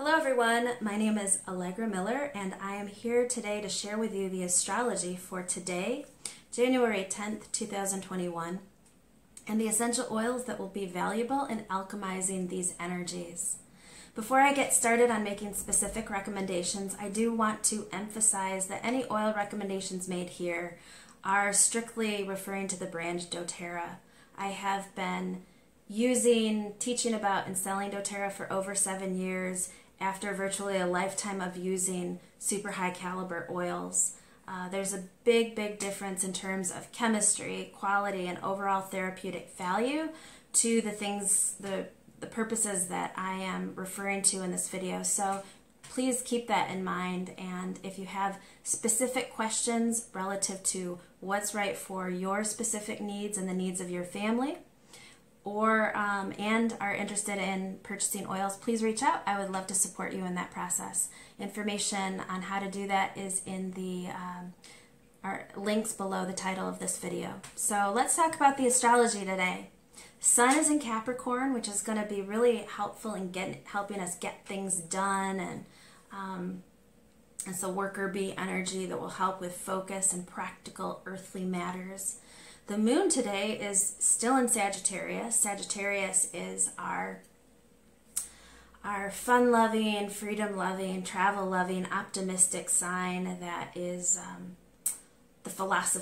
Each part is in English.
Hello everyone, my name is Allegra Miller and I am here today to share with you the astrology for today, January 10th, 2021, and the essential oils that will be valuable in alchemizing these energies. Before I get started on making specific recommendations, I do want to emphasize that any oil recommendations made here are strictly referring to the brand doterra. I have been teaching about and selling doterra for over 7 years after virtually a lifetime of using super high caliber oils. There's a big difference in terms of chemistry, quality, and overall therapeutic value to the things, the purposes that I am referring to in this video. So please keep that in mind, and if you have specific questions relative to what's right for your specific needs and the needs of your family, or and are interested in purchasing oils, please reach out. I would love to support you in that process. Information on how to do that is in the our links below the title of this video. So let's talk about the astrology today. Sun is in Capricorn, which is going to be really helpful in helping us get things done, and it's a worker bee energy that will help with focus and practical earthly matters. The moon today is still in Sagittarius. Sagittarius is our fun-loving, freedom-loving, travel-loving, optimistic sign that is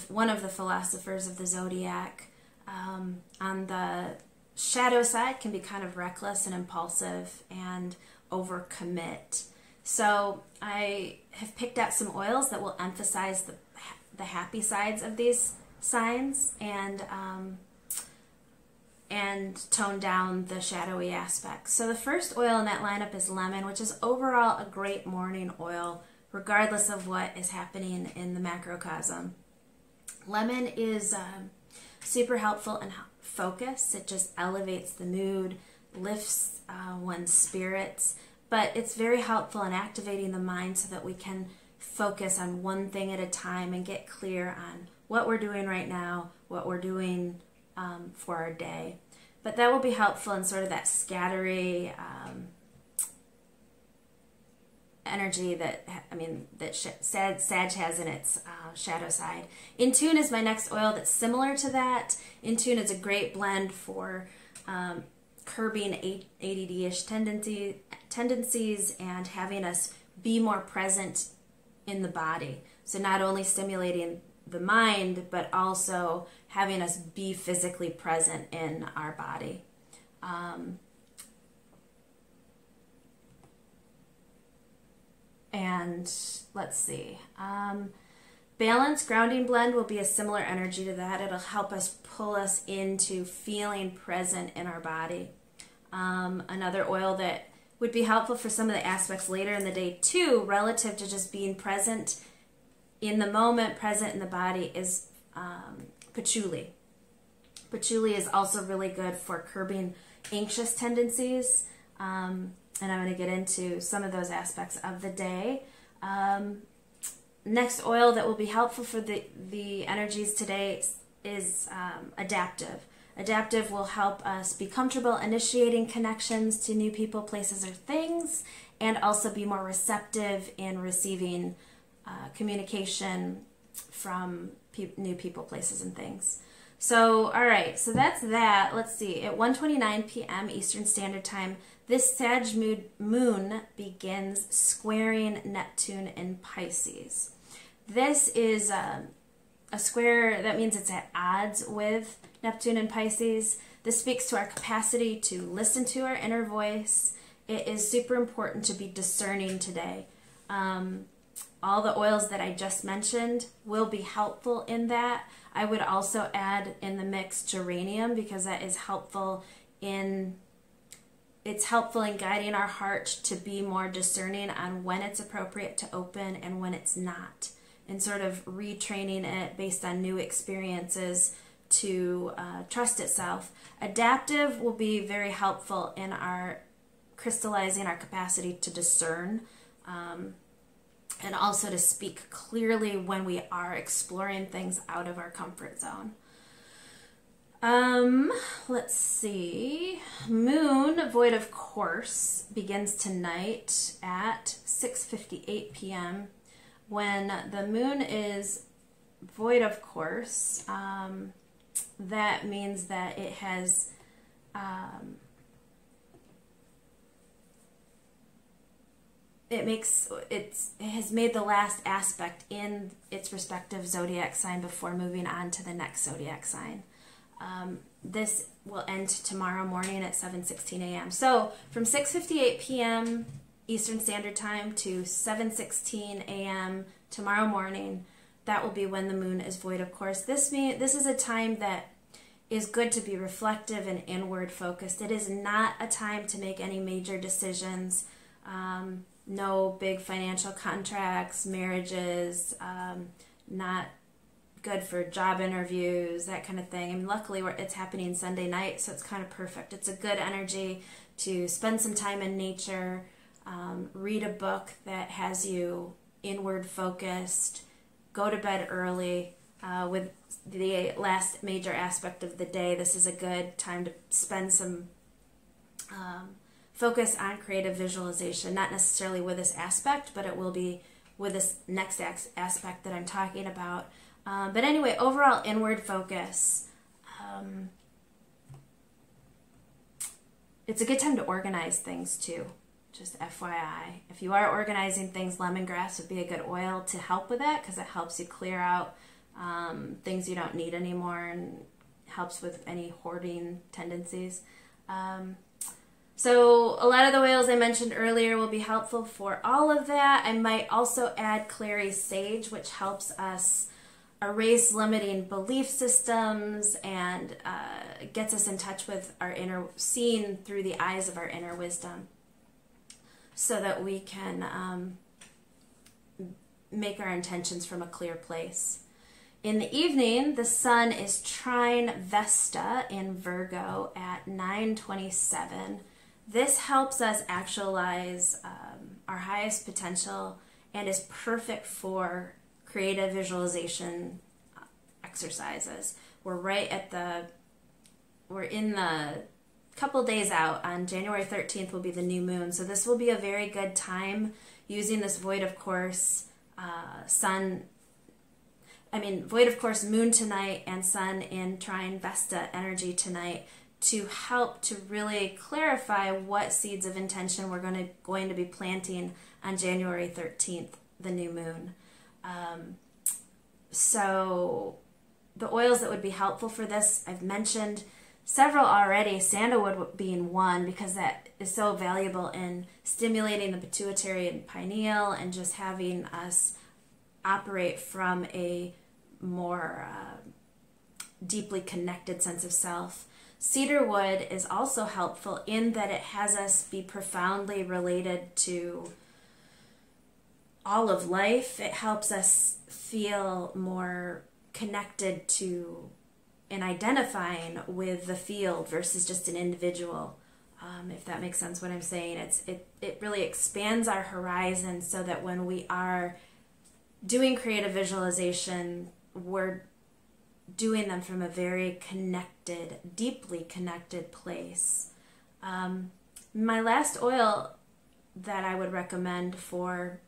one of the philosophers of the zodiac. On the shadow side, can be kind of reckless and impulsive and overcommit. So I have picked out some oils that will emphasize the happy sides of these signs and tone down the shadowy aspects. So the first oil in that lineup is lemon, which is overall a great morning oil regardless of what is happening in the macrocosm. Lemon is super helpful in focus. It just elevates the mood, lifts one's spirits, but it's very helpful in activating the mind so that we can focus on one thing at a time and get clear on what we're doing right now, what we're doing for our day. But that will be helpful in sort of that scattery energy that Sag has in its shadow side. In Tune is my next oil that's similar to that. In Tune is a great blend for curbing ADD-ish tendencies and having us be more present in the body. So not only stimulating the mind, but also having us be physically present in our body. And let's see. Balance Grounding Blend will be a similar energy to that. It'll help us pull us into feeling present in our body. Another oil that would be helpful for some of the aspects later in the day too, relative to just being present in the moment, present in the body, is patchouli. Patchouli is also really good for curbing anxious tendencies, and I'm going to get into some of those aspects of the day. Next oil that will be helpful for the energies today is adaptive. Adaptive will help us be comfortable initiating connections to new people, places, or things, and also be more receptive in receiving communication from new people, places, and things. So, all right, so that's that. Let's see. At 1:29 p.m. Eastern Standard Time, this Sag moon begins squaring Neptune in Pisces. This is a square, that means it's at odds with Neptune in Pisces. This speaks to our capacity to listen to our inner voice. It is super important to be discerning today. All the oils that I just mentioned will be helpful in that. I would also add in the mix geranium, because that is helpful in guiding our heart to be more discerning on when it's appropriate to open and when it's not, and sort of retraining it based on new experiences to trust itself. Adaptive will be very helpful in our crystallizing our capacity to discern, and also to speak clearly when we are exploring things out of our comfort zone. Let's see. Moon void of course begins tonight at 6:58 p.m. When the moon is void of course, that means that it has it has made the last aspect in its respective zodiac sign before moving on to the next zodiac sign. This will end tomorrow morning at 7:16 a.m. So from 6:58 p.m. Eastern Standard Time to 7:16 a.m. tomorrow morning, that will be when the moon is void of course. This is a time that is good to be reflective and inward focused. It is not a time to make any major decisions. No big financial contracts, marriages, not good for job interviews, that kind of thing. I mean, luckily it's happening Sunday night, so it's kind of perfect. It's a good energy to spend some time in nature, read a book that has you inward focused, go to bed early. With the last major aspect of the day, this is a good time to spend some focus on creative visualization, not necessarily with this aspect, but it will be with this next aspect that I'm talking about. But anyway, overall inward focus. It's a good time to organize things too, just FYI. If you are organizing things, lemongrass would be a good oil to help with that because it helps you clear out things you don't need anymore and helps with any hoarding tendencies. So a lot of the oils I mentioned earlier will be helpful for all of that. I might also add clary sage, which helps us erase limiting belief systems and gets us in touch with our inner, seeing through the eyes of our inner wisdom, so that we can make our intentions from a clear place. In the evening, the sun is trine Vesta in Virgo at 9:27. This helps us actualize our highest potential and is perfect for creative visualization exercises. We're in the couple days out. On January 13th will be the new moon, so this will be a very good time using this void of course void of course moon tonight and sun in trine Vesta energy tonight to help to really clarify what seeds of intention we're going to be planting on January 13th, the new moon. So the oils that would be helpful for this, I've mentioned several already, sandalwood being one, because that is so valuable in stimulating the pituitary and pineal and just having us operate from a more deeply connected sense of self. Cedarwood is also helpful in that it has us be profoundly related to all of life. It helps us feel more connected to and identifying with the field versus just an individual, if that makes sense what I'm saying. It really expands our horizon so that when we are doing creative visualization, we're doing them from a very connected, deeply connected place. My last oil that I would recommend for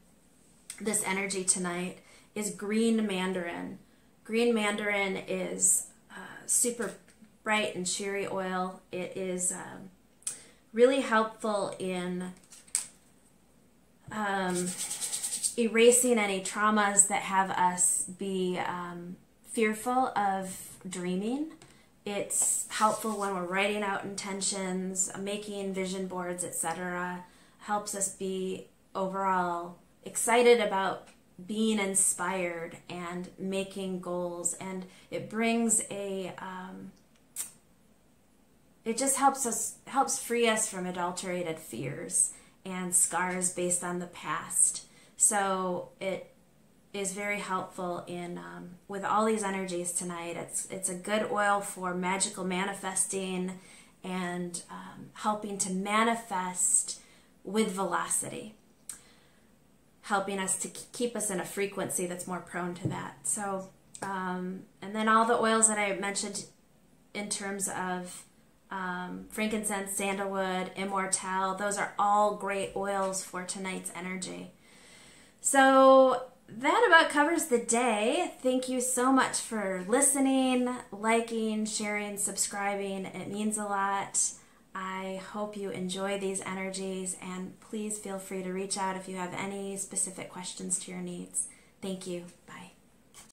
this energy tonight is green mandarin. Green mandarin is super bright and cheery oil. It is really helpful in erasing any traumas that have us be fearful of dreaming. It's helpful when we're writing out intentions, making vision boards, etc. Helps us be overall excited about being inspired and making goals, and it brings it just helps free us from adulterated fears and scars based on the past. So it is very helpful in with all these energies tonight. It's a good oil for magical manifesting and helping to manifest with velocity, helping us to keep us in a frequency that's more prone to that. So and then all the oils that I mentioned in terms of frankincense, sandalwood, immortelle. Those are all great oils for tonight's energy. So that about covers the day. Thank you so much for listening, liking, sharing, subscribing. It means a lot. I hope you enjoy these energies, and please feel free to reach out if you have any specific questions to your needs. Thank you. Bye.